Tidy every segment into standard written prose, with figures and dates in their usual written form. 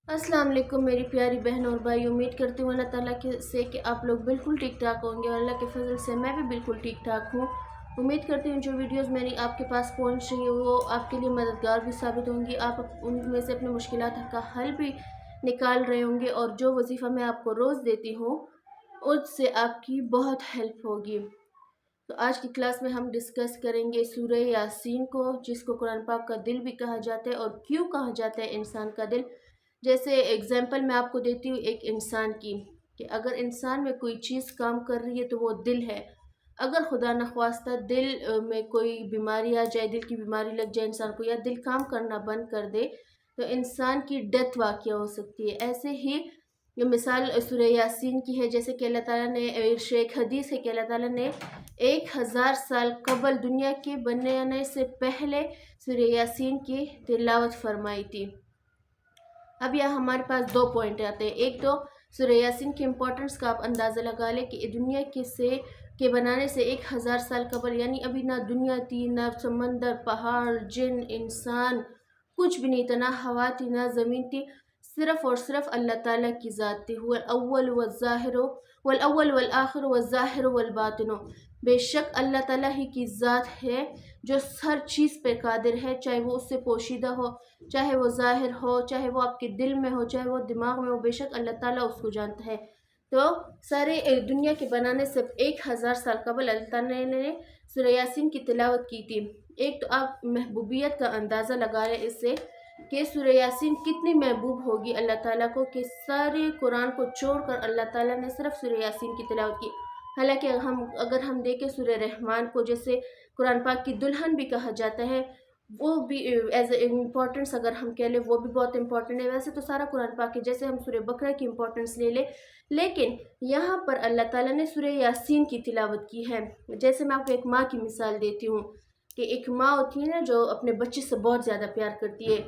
अस्सलाम वालेकुम मेरी प्यारी बहन और भाई। उम्मीद करती हूँ अल्लाह ताला के से कि आप लोग बिल्कुल ठीक ठाक होंगे और अल्लाह के फजल से मैं भी बिल्कुल ठीक ठाक हूँ। उम्मीद करती हूँ जो वीडियोस मेरी आपके पास पहुँच रही है वो आपके लिए मददगार भी साबित होंगी। आप उनमें से अपने मुश्किलात का हल भी निकाल रहे होंगे और जो वजीफ़ा मैं आपको रोज़ देती हूँ उससे आपकी बहुत हेल्प होगी। तो आज की क्लास में हम डिस्कस करेंगे सूरह यासीन को, जिसको कुरान पाक का दिल भी कहा जाता है। और क्यों कहा जाता है इंसान का दिल? जैसे एग्जाम्पल मैं आपको देती हूँ एक इंसान की, कि अगर इंसान में कोई चीज़ काम कर रही है तो वो दिल है। अगर खुदा न ख्वास्ता दिल में कोई बीमारी आ जाए, दिल की बीमारी लग जाए इंसान को, या दिल काम करना बंद कर दे, तो इंसान की डेथ वाक़या हो सकती है। ऐसे ही ये मिसाल सूरह यासीन की है, जैसे कि अल्लाह ताला ने एक हदीस है कि अल्लाह ताला ने 1000 साल कबल दुनिया के बनने से पहले सूरह यासीन की तिलावत फरमाई थी। अब यहाँ हमारे पास दो पॉइंट आते हैं। एक तो सूरह यासीन की इम्पोर्टेंस का आप अंदाज़ा लगा लें कि दुनिया के बनाने से 1000 साल कबल, यानी अभी ना दुनिया थी, ना समंदर, पहाड़, जिन, इंसान, कुछ भी नहीं था, ना हवा थी, ना ज़मीन थी। सिर्फ़ और सिर्फ अल्लाह ताला की ज़ात थी। हुवल अव्वल वज़्ज़ाहिर वल अव्वल वल आखिर वज़्ज़ाहिर वल बातिन। बेशक अल्लाह ताला ही की ज़ात है जो हर चीज़ पे कादिर है, चाहे वो उससे पोशीदा हो, चाहे वो ज़ाहिर हो, चाहे वो आपके दिल में हो, चाहे वो दिमाग में हो, बेशक अल्लाह ताला उसको जानता है। तो सारे दुनिया के बनाने से 1000 साल कबल अल्लाह ताला ने सूरह यासीन की तिलावत की थी। एक तो आप महबूबियत का अंदाज़ा लगा रहे इससे कि सूरह यासीन कितनी महबूब होगी अल्लाह ताला को, कि सारे कुरान को छोड़कर अल्लाह ताला ने सिर्फ सूरह यासीन की तिलावत की। हालांकि अगर हम देखें सूरह रहमान को, जैसे कुरान पाक की दुल्हन भी कहा जाता है, वो भी एज ए इम्पोर्टेंस अगर हम कह लें वो भी बहुत इंपॉर्टेंट है। वैसे तो सारा कुरान पाक है, जैसे हम सूरह बकरा की इम्पोर्टेंस ले लें, लेकिन यहाँ पर अल्लाह ताला ने सूरह यासीन की तिलावत की है। जैसे मैं आपको एक माँ की मिसाल देती हूँ, कि एक माँ होती है ना जो अपने बच्चे से बहुत ज़्यादा प्यार करती है,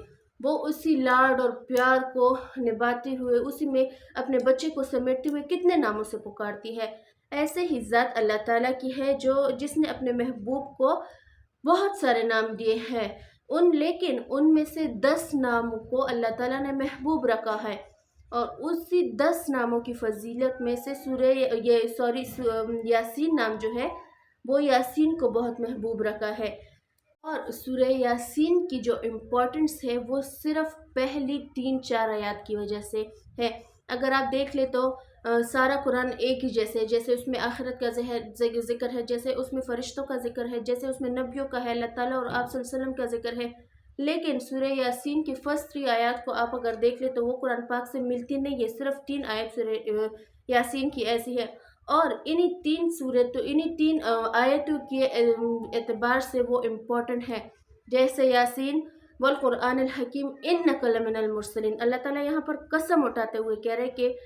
वो उसी लाड और प्यार को निभाते हुए, उसी में अपने बच्चे को समेटते हुए कितने नामों से पुकारती है। ऐसे ही ज़ात अल्लाह ताला की है जो जिसने अपने महबूब को बहुत सारे नाम दिए हैं, लेकिन उनमें से 10 नामों को अल्लाह ताला ने महबूब रखा है। और उसी 10 नामों की फजीलत में से यासीन नाम जो है वो यासीन को बहुत महबूब रखा है। और सूरह यासीन की जो इम्पोर्टेंस है वो सिर्फ पहली 3-4 आयत की वजह से है। अगर आप देख ले तो सारा कुरान एक ही जैसे है, जैसे उसमें आखिरत का जिक्र है, जैसे उसमें फरिश्तों का जिक्र है, जैसे उसमें नबियों का है, अल्लाह ताला और आप सल्लल्लाहु अलैहि वसल्लम का जिक्र है। लेकिन सूरह यासीन की फर्स्ट 3 आयत को आप अगर देख ले तो वो कुरान पाक से मिलती नहीं है। सिर्फ 3 आयत सूरह यासीन की ऐसी है, और इन्हीं तीन आयतों के एतबार से वो इम्पोर्टेंट है। जैसे यासीन वल कुरान अल हकीम इन्नका लमिनल मुरसलीन, अल्लाह ताला यहाँ पर कसम उठाते हुए कह रहे कि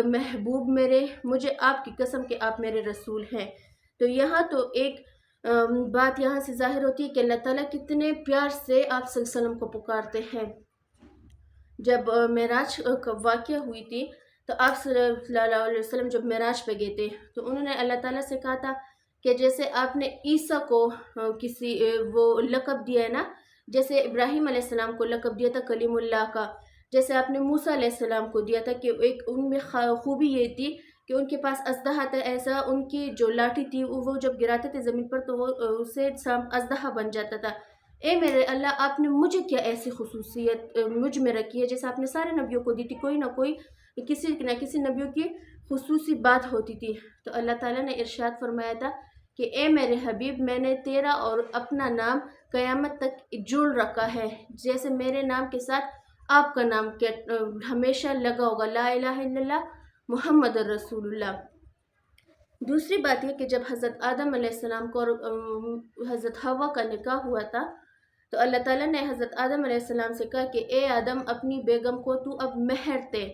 महबूब मेरे, मुझे आपकी कसम कि आप मेरे रसूल हैं। तो यहाँ तो एक बात यहाँ से जाहिर होती है कि अल्लाह ताला कितने प्यार से आप सल्लल्लाहु अलैहि वसल्लम को पुकारते हैं। जब मेराज का वाक़या हुई थी, तो आप सल्लल्लाहु अलैहि वसल्लम जब मेराज पे गए थे, तो उन्होंने अल्लाह ताला से कहा था कि जैसे आपने ईसा को किसी वो लक़ब दिया है ना, जैसे इब्राहीम अलैहिस्सलाम को लक़ब दिया था कलीमुल्लाह का, जैसे आपने मूसा अलैहिस्सलाम को दिया था, कि एक उनमें खूबी ये थी कि उनके पास अज़दहा था। ऐसा उनकी जो लाठी थी वो जब गिराते थे ज़मीन पर तो वो उससे अज़दहा बन जाता था। ए मेरे अल्लाह, आपने मुझे क्या ऐसी खुसूसियत मुझ में रखी है, जैसे आपने सारे नबियों को दी थी, कोई ना कोई किसी न किसी नबियों की खुसूसी बात होती थी। तो अल्लाह ताला ने इरशाद फरमाया था कि ए मेरे हबीब, मैंने तेरा और अपना नाम क़यामत तक जुड़ रखा है, जैसे मेरे नाम के साथ आपका नाम हमेशा लगा होगा, ला इलाहा इल्लल्लाह मुहम्मद रसूलुल्लाह। दूसरी बात यह कि जब हज़रत आदम अलैहिस्सलाम को और हज़रत हवा का निकाह हुआ था, तो अल्लाह ताला ने हज़रत आदम अलैहिस्सलाम से कहा कि ए आदम, अपनी बेगम को तू अब मेहर दे।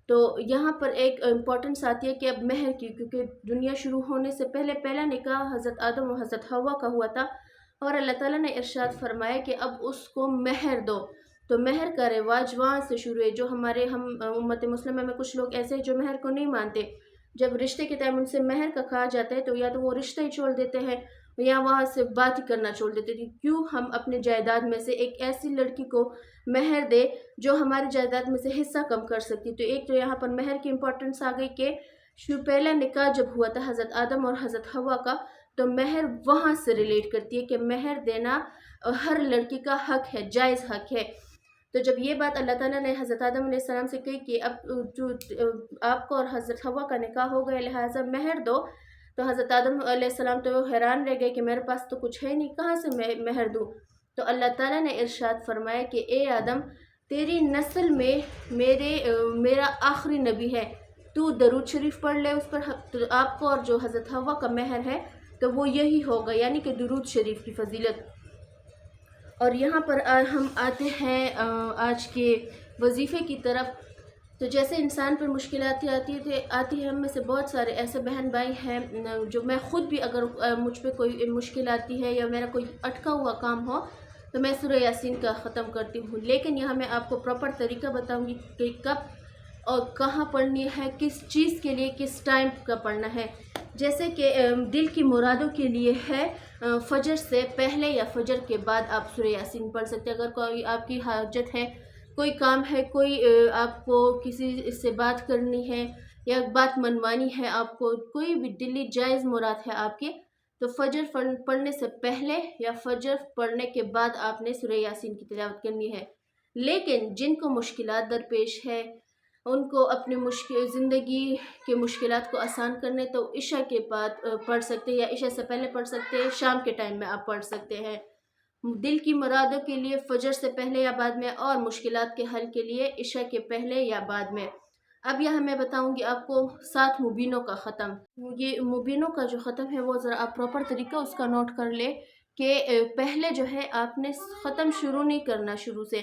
तो यहाँ पर एक इम्पोर्टेंस आती है कि अब मेहर की, क्योंकि दुनिया शुरू होने से पहले पहला निकाह हज़रत आदम और हज़रत हवा का हुआ था, और अल्लाह ताला ने इरशाद फरमाया कि अब उसको मेहर दो। तो मेहर का रिवाज वहाँ से शुरू है। जो हमारे हम उम्मत मुस्लिमा में कुछ लोग ऐसे हैं जो मेहर को नहीं मानते। जब रिश्ते के टाइम उनसे मेहर का कहा जाता है तो या तो वो रिश्ता ही छोड़ देते हैं, या वहाँ से बात ही करना छोड़ देते थे। क्यों हम अपने जायदाद में से एक ऐसी लड़की को मेहर दे जो हमारी जायदाद में से हिस्सा कम कर सकती। तो एक तो यहाँ पर मेहर की इम्पोर्टेंस आ गई कि पहला निकाह जब हुआ था हज़रत आदम और हज़रत हवा का, तो मेहर वहाँ से रिलेट करती है कि मेहर देना हर लड़की का हक है, जायज़ हक है। तो जब ये बात अल्लाह ताला ने हज़रत आदम अलैहिस्सलाम से कही कि अब जो आपको और हज़रत हवा का निकाह हो गया, लिहाजा मेहर दो, तो हज़रत आदम अलैहिस्सलाम तो हैरान रह गए कि मेरे पास तो कुछ है नहीं, कहाँ से मैं मेहर दूँ। तो अल्लाह ताला ने इरशाद फरमाया कि ए आदम, तेरी नस्ल में मेरा आखिरी नबी है, तू दरूद शरीफ पढ़ ले उस पर। तो आपको और जो हज़रत हवा का मेहर है तो वो यही होगा, यानी कि दुरूद शरीफ की फजीलत। और यहाँ पर हम आते हैं आज के वजीफ़े की तरफ। तो जैसे इंसान पर मुश्किलात आती है, हम में से बहुत सारे ऐसे बहन भाई हैं जो, मैं ख़ुद भी अगर मुझ पे कोई मुश्किल आती है या मेरा कोई अटका हुआ काम हो तो मैं सूरह यासीन का ख़त्म करती हूँ। लेकिन यहाँ मैं आपको प्रॉपर तरीका बताऊँगी कि कब और कहाँ पढ़नी है, किस चीज़ के लिए किस टाइम का पढ़ना है। जैसे कि दिल की मुरादों के लिए है, फजर से पहले या फजर के बाद आप सूरह यासीन पढ़ सकते हैं। अगर कोई आपकी हाजत है, कोई काम है, कोई आपको किसी से बात करनी है या बात मनवानी है, आपको कोई भी दिली जायज़ मुराद है आपके, तो फजर पढ़ने से पहले या फजर पढ़ने के बाद आपने सूरह यासीन की तिलावत करनी है। लेकिन जिनको मुश्किलात दरपेश है, उनको अपनी मुश्किल ज़िंदगी के मुश्किलात को आसान करने, तो इशा के बाद पढ़ सकते हैं या इशा से पहले पढ़ सकते हैं, शाम के टाइम में आप पढ़ सकते हैं। दिल की मुरादों के लिए फजर से पहले या बाद में, और मुश्किलात के हल के लिए इशा के पहले या बाद में। अब यहाँ मैं बताऊँगी आपको 7 मुबीनों का ख़त्म। ये मुबीनों का जो ख़त्म है वो ज़रा आप प्रॉपर तरीका उसका नोट कर ले कि पहले जो है आपने ख़त्म शुरू नहीं करना शुरू से,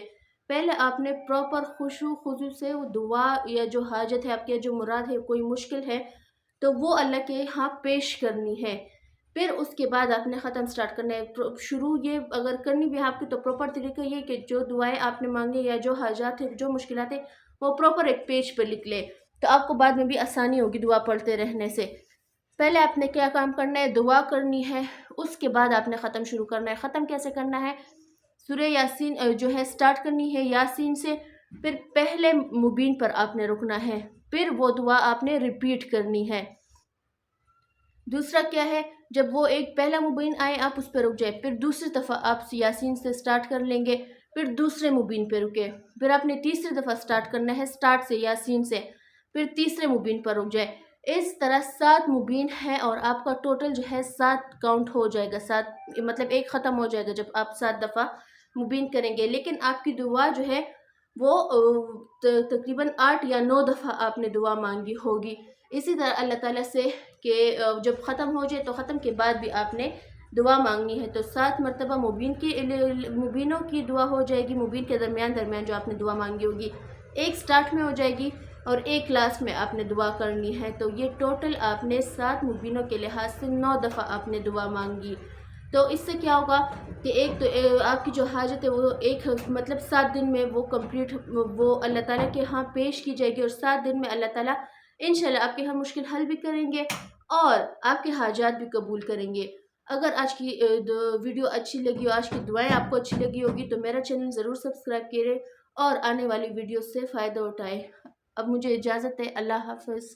पहले आपने प्रॉपर खुशू खुजू से वो दुआ या जो हाजत है आपके, जो मुराद है, कोई मुश्किल है तो वो अल्लाह के यहाँ पेश करनी है। फिर उसके बाद आपने ख़त्म स्टार्ट करना है। शुरू ये अगर करनी भी है आपकी तो प्रॉपर तरीका ये कि जो दुआएं आपने मांगे या जो हाजात है, जो मुश्किलात है, वो प्रॉपर एक पेज पर लिख ले, तो आपको बाद में भी आसानी होगी दुआ पढ़ते रहने से। पहले आपने क्या काम करना है, दुआ करनी है, उसके बाद आपने ख़त्म शुरू करना है। ख़त्म कैसे करना है, सूरह यासीन जो है स्टार्ट करनी है यासीन से, फिर पहले मुबीन पर आपने रुकना है, फिर वो दुआ आपने रिपीट करनी है। दूसरा क्या है, जब वो एक पहला मुबीन आए आप उस पर रुक जाए, फिर दूसरी दफ़ा आप यासीन से स्टार्ट कर लेंगे, फिर दूसरे मुबीन पे रुके, फिर आपने तीसरी दफ़ा स्टार्ट करना है स्टार्ट से यासीन से, फिर तीसरे मुबीन पर रुक जाए। इस तरह 7 मुबीन है और आपका टोटल जो है 7 काउंट हो जाएगा, 7 मतलब एक ख़त्म हो जाएगा जब आप 7 दफ़ा मुबीन करेंगे। लेकिन आपकी दुआ जो है वो तकरीबन 8 या 9 दफ़ा आपने दुआ मांगी होगी। इसी तरह अल्लाह ताला से कि जब ख़त्म हो जाए तो ख़त्म के बाद भी आपने दुआ मांगनी है। तो 7 मरतबा मुबीनों की दुआ हो जाएगी, मुबीन के दरमियान जो आपने दुआ मांगी होगी, एक स्टार्ट में हो जाएगी और एक लास्ट में आपने दुआ करनी है। तो ये टोटल आपने 7 मुबीनों के लिहाज से 9 दफ़ा आपने दुआ मांगी। तो इससे क्या होगा कि एक तो आपकी जो हाजत है वो एक मतलब 7 दिन में वो कंप्लीट वो अल्लाह ताला के यहाँ पेश की जाएगी, और 7 दिन में अल्लाह ताला इंशाल्लाह आपके हर मुश्किल हल भी करेंगे और आपके हाजात भी कबूल करेंगे। अगर आज की वीडियो अच्छी लगी हो, आज की दुआएं आपको अच्छी लगी होगी, तो मेरा चैनल ज़रूर सब्सक्राइब करें और आने वाली वीडियो से फ़ायदा उठाएं। अब मुझे इजाज़त है, अल्लाह हाफ़िज़।